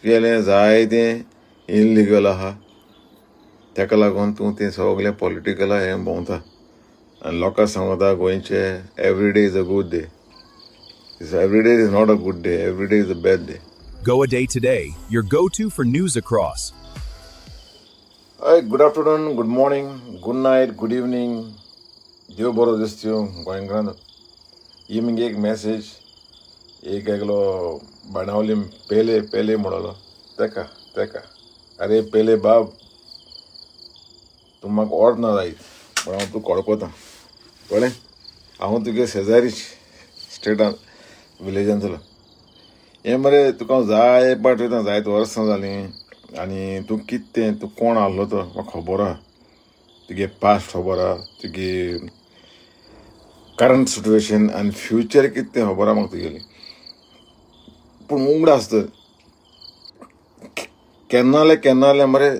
केलें जायतें इनलिगल आहा, ताका लागून तूं तें सगळें पॉलिटिकल हें भोंवता आनी लोकांक सांगता गोंयचे every day is a good day. Every day is not a good day, every day is a bad day. Go a Day Today, your go-to for news across. Hi, good afternoon, good morning, good night, good evening. देव बरो दिसत्यो गोंयकारांक. ही मगे एक message एक एकलो बाणावली पेले म्हणलो तेका अरे पेले बाब तूं म्हाका ओर्द ना जायत पण हांव तूं कळपता कळ्ळें. हांव तुगे शेजारी स्टेटान विलेजांतलो. हें मरे तुका हांव जाय पाट वयता, जायत वर्सां जालीं आनी तूं कितें तूं कोण आहलो तो म्हाका खबर आहा. तुगे पास्ट खबर आहा, तुगे करंट सिट्युएशन आनी फ्युचर कितें तें खबर आहा म्हाका तुगेली. पूण उगड आसता केन्नाले मरे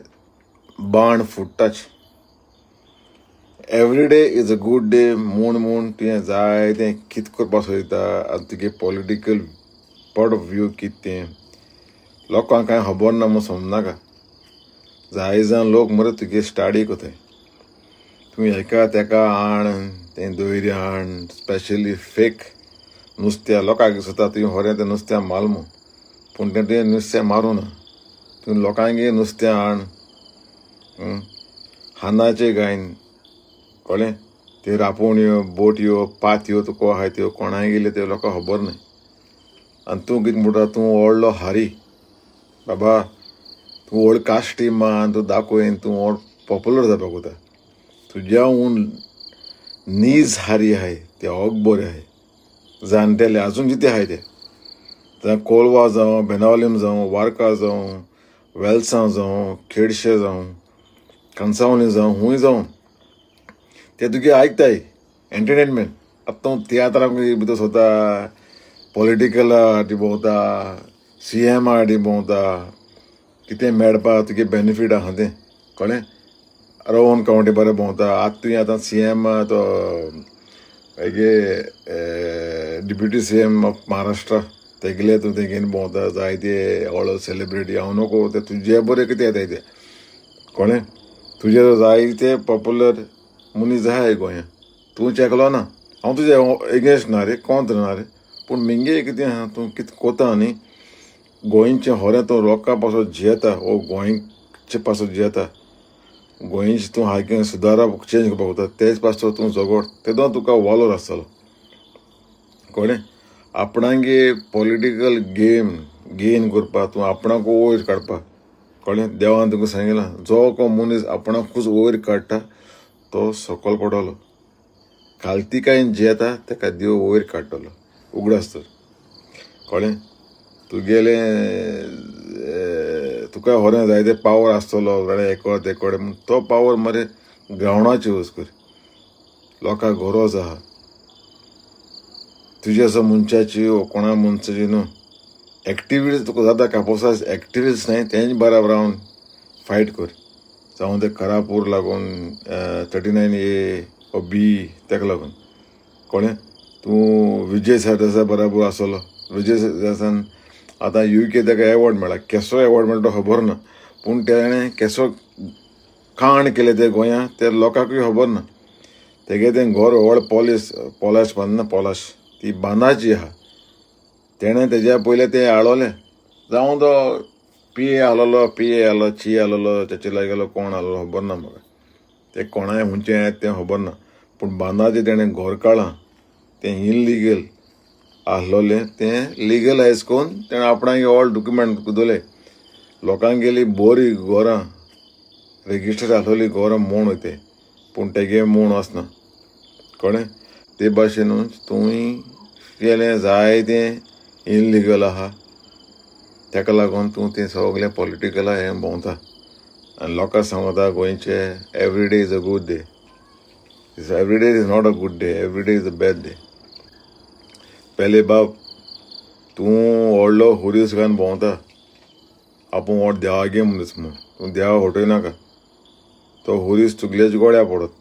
बाण फुट्टाच. Every day is a good day म्हूण तुवें जायतें कितें करपाक सोदता आनी तुगे पॉलिटिकल पॉयंट ऑफ व्यू कितें तें लोकांक कांय खबर ना म्हूण समजनाका. जाय जावन लोक मरे तुगे स्टाडी कोताय. तूं हेका तेका हाण तें दोयरी हाण, स्पेशली फेक नुस्त्या लोकांक दिसता तुवें खरें तें नुस्त्या माल म्हूण, पूण तें तुवें नुस्तें मारूं ना. तूं लोकांगे नुस्तें हाण हानाचें गायन कळ्ळें. ते रापोवण्यो बोटयो पातयो तुका आहाय त्यो कोणाय गेल्यो त्यो लोकांक खबर न्हय. आनी तूं कितें म्हणटा तूं व्हडलो हारी बाबा, तूं व्हड कास्ट मान तूं दाखोवन तूं व्हड पॉप्युलर जावपाक वता. तुज्या हून नीज हारी आहाय ते होग बरे आहाय. जाणटेले आजून जिते आहाय ते जावं कोलवा जावं, बेनावलीम जावं, वार्का जावं, वेल्सां जावं, खेडशे जावं, कणसावली जावं, खूंय जावं ते तुगे आयकताय एंटरटेनमेंट. आतां तूं तियात्राक भितर स्वता पॉलिटिकल हाटी भोंवता, CM हाटी भोंवता, कितें मेळपा तुगे बेनिफीट आहा तें कळ्ळें. रावन कावंटी बरें भोंवता. आतां CM तो हेगे डिप्युटी CM ऑफ महाराष्ट्रा तेगेले तूं तेगेन भोंवता. जायते व्हडलो सेलिब्रिटी हांव नको ते तुजे बरें कितें येताय ते कळ्ळें. तुजे जायते पॉप्युलर मनीस आहाय गोंयांत. तूंच एकलो ना, हांव तुजे एगेन्स्ट ना रे, कॉंत्र ना रे, पूण मिंगे कितें आहा तूं कितें कोता न्ही गोंयचें खरें तूं लोकां पासो जियेता वो गोंयचे पासो जियेता. गोंयचें तूं हायकेन सुदारप चेंज करपाक वता तेच पासो तूं जगोड तेदो तुका वालोर आसतलो कळ्ळें. आपणागे पॉलिटिकल गेन करपाक तूं आपणाक वयर काडपाक कळ्ळें. देवान तुका सांगिलां जो को मनीस आपणाकूच वयर काडटा तो सकयल पडटलो. खालतीकायेन जियेता तेका देव वयर काडटलो. उगड आसता कळ्ळें. तुगेलें तुका खरें जायते पावर आसतलो जाल्यार हेकोड तेकोड म्हूण तो पावर मरे ग्रावंडाचेर यूज कर. लोकांक गरज आहा तुजे असो मनशाची वो कोणा मनशाची न्हू. एक्टिविटीज तुका जाता कापोसास एक्टिविस्ट न्हय तेंच बराबर रावन फायट कर. जावं ते खरापूर लागून 39A ओ B तेका लागून कळ्ळें. तूं विजय सरदेसाय बराबर आसलो. विजय सरदेसान आतां UK तेका एवॉर्ड मेळ्ळा. केसो एवॉर्ड मेळ्ळा तो खबर ना, पूण तेणें केसो कांड केलें ते गोंयांत ते लोकांकूय खबर ना. तेगे तें घर व्हड पॉलाश बांदना, पॉलाश ती बांदाची आहा. तेणें तेज्या पयलें तें हाडलोलें जावं तो PA आहलोलो ची आहलोलो तेचे लागलो कोण आहलोलो खबर ना म्हाका. ते कोणाय हुंयचे आहेत तें खबर ना, पूण बांदाचें तेणें घर काडलां तें इनलिगल आहलोलें तें लिगलायज करून तेणें आपणागे ऑल डॉक्युमेंट दवरले. लोकांगेली बरी घरां रेजिस्टर आहलोली घरां म्हूण वयताय पूण तेगे म्हूण वचना कळ्ळें. ते भाशेनूच तुवें केलें जायतें इनलिगल आहा ताका लागून तूं तें सगळें पॉलिटिकल हें भोंवता आनी लोकांक सांगता गोंयचे every day is a good day. Every day is not a good day, every day is a bad day. पेले बाब तूं व्हडलो हुरीस घालून भोंवता आपूण व्हड देवागे मनीस म्हूण. तूं देवा फटय नाका. तो हुरीस तुगलेच गोळ्या पडत.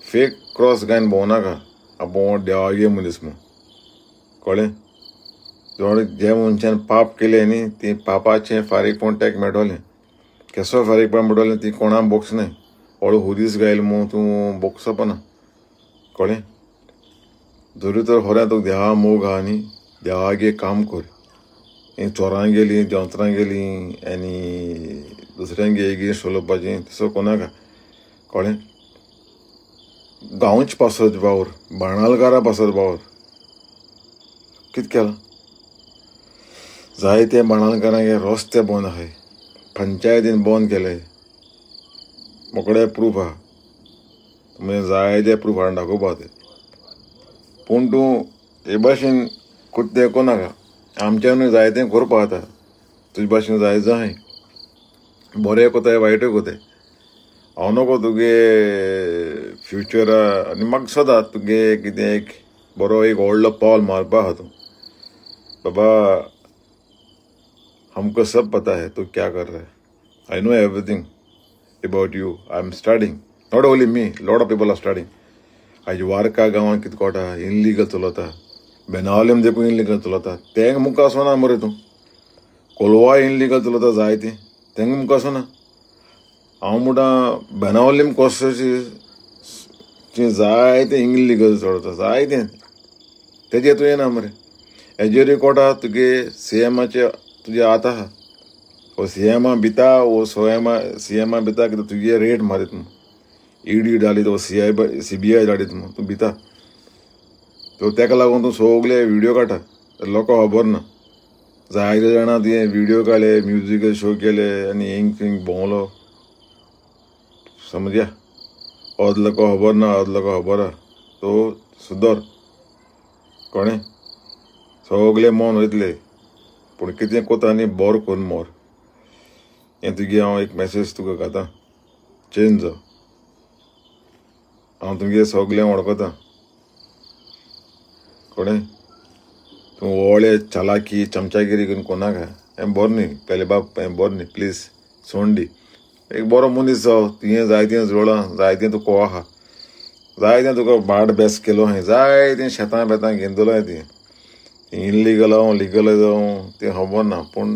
फेक क्रॉस घालून भोंवनाका आपूण व्हड देवागे मनीस म्हूण कळ्ळें. जे मनशान पाप केले न्ही ती पापाचें फारीकपण तेका मेळटलें. केसो फारीकपण मेळटलें ती कोणा बोग्स न्हय. हळू हुदीस गायल म्हूण तूं बोग्स पना कळ्ळें. जरी तर खरें तुका देवा मोग आहा न्ही देवागे काम कर. ही चोरां गेलीं जोंतरां गेलीं आनी दुसऱ्यांगे एगेन्स्ट उलोवपाचें तसो कोनाका कळ्ळें. गांवच पासत वावर बाणालकारा पासत वावर कितें केलां. जायते बाणालकारांगे रस्ते बंद आहाय. पंचायतीन बंद केले. मोकडे प्रूफ आहा. म्हणजे जायते प्रूफ हाडून दाखोवपा ते. पूण तूं हे भाशेन कोत्तें कोनाका. आमच्यानूय जायतें करपा जाता. तुजे भाशेन जाय जाय बरें कोताय वायटूय कोताय. हांव नोको तुगे फ्युचरा आनी म्हाका सदां तुगे कितें एक बरो एक व्हडलो पावल मारपा आहा तूं. बाबा हमको सब पता है तू क्या कर रहा है. I know everything about you. I am starting. Not only me. Lot of people are starting. आज वारका गांवांत कितें कोटा इनलिगल चलता. बेनावलीम देखून इनलिगल चलता. तेंक मुखार आसना मरे तूं. कोलवा इनलिगल चलता जायतें तेंक मुखार आसना. हांव म्हणटा बेनावलीम कॉन्स्टिट्युएन्सीचें जायतें इनलिगल चलता जायतें. तेजे तूं येना मरे. हेजेरूय कोटा तुगे सीएमाचे तुजे आत आहा. वो सीएमा भिता वो सीएमा भिता कितें तुगे रेट मारीत म्हूण ईडी डालीत वो CBI धाडीत म्हूण तूं भिता. तो तेका लागून तूं सगळे व्हिडिओ काडटा. लोकांक खबर ना. जायते जाणां तुवें व्हिडिओ काडले म्युजिकल शो केले आनी हिंग थिंग भोंवलो समजया. अर्द लोकांक खबर ना अर्द लोकांक खबर आहा. तो सुदर कळ्ळें. सगळे मन वयतले पूण कितें कोता न्ही बोर कोन्न मोर. हें तुगे हांव एक मॅसेज तुका घातां. चेंज जा. हांव तुगे सगळें वळखतां कळ्ळें. तूं व्हडले चालाकी चमचागिरी करून कोनाका. हें बरें न्ही. पयले बाब हें बरें न्ही. प्लीज सोंड दी. एक बरो मनीस जावं. तुवें जायतें जुळां जायतें तुका को आहा. जायतें तुका भाट बेस केलो हांवें. जायतें शेतां बेतां घेवन दोलाय तुवें. इनलिगल जावं लिगल जावं तें खबर ना. पूण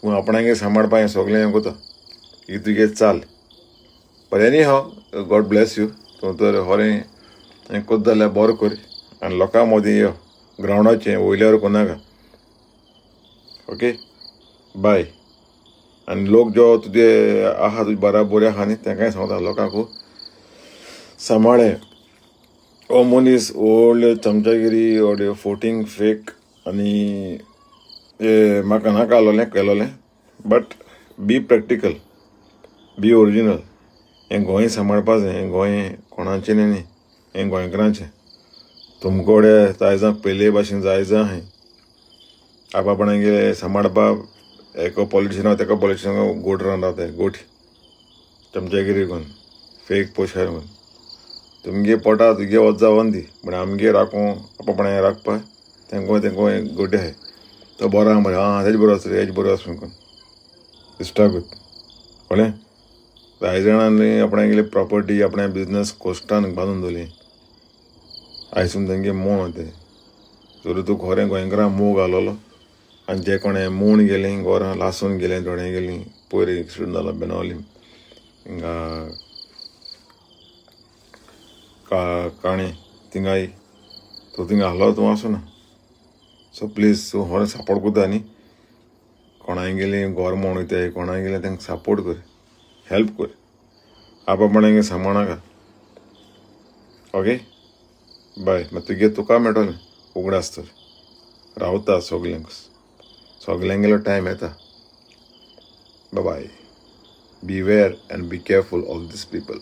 तूं आपणागे सांबाळपा हें सगळें हें कोता. ही तुगे चाल. But anyhow God bless you. तूं तर खरें हें कोत जाल्यार बरें कर आनी लोकां मदीं यो. ग्रावंडाचें वयल्यार कोनाका. Okay bye. आनी लोक जो तुजे आहा तुजे बराबरी आहा न्ही तेंकाय सांगता लोकांकू सांबाळे. हो मनीस व्हडल्यो चमचागिरी व्हडल्यो फोटींग फेक आनी म्हाका नाका आसलोलें केलोलें. But be practical be original. हें गोंय सांबाळपा जाय. हें गोंय कोणाचें न्ही हें गोंयकारांचें. तुमकोडे जायजां पयले भाशेन जायजां आहाय. आपणागे सांबाळपाक एका पॉलिटिशना तेका पॉलिटिशनाक गोट रावन रावताय. गोट चमचागिरी करून फेक पोशार करून तुमगे पोटा तुगे वच जावन दी. पूण आमगे राखूं आपणागे राखपा तेंको गोटे आहाय. तो बरो आहा मरे. हेज बरो आसा हेज बरो आसा करून इश्टागूत कळ्ळें. जाय जाणांनी आपणागेली प्रॉपर्टी आपणा बिजनस कोश्टान बांदून दवरली. आयसून तेंगे मोग वताय. जर तूं खरें गोंयकारांक मोग घालोलो आनी जे कोणें म्हूण गेलीं गोरां लासून गेलीं थोडें गेलीं पयर एक्सिडंट जालो बेनावलीम हिंगा काणी थिंगाय तो थिंगा आहलो तूं आसूं ना. सो प्लीज तूं खरें सपोर्ट कोता न्ही. कोणाय गेलीं गोर म्हूण वयताय कोणाय गेलीं तांकां सपोर्ट कर हेल्प कर. आपणागे सांबाळनाका. Okay bye. मागीर तुगे तुका मेळटलें उगडास तर रावता सगल्यांगेलो टायम येता. Bye. Beware and be careful of these people.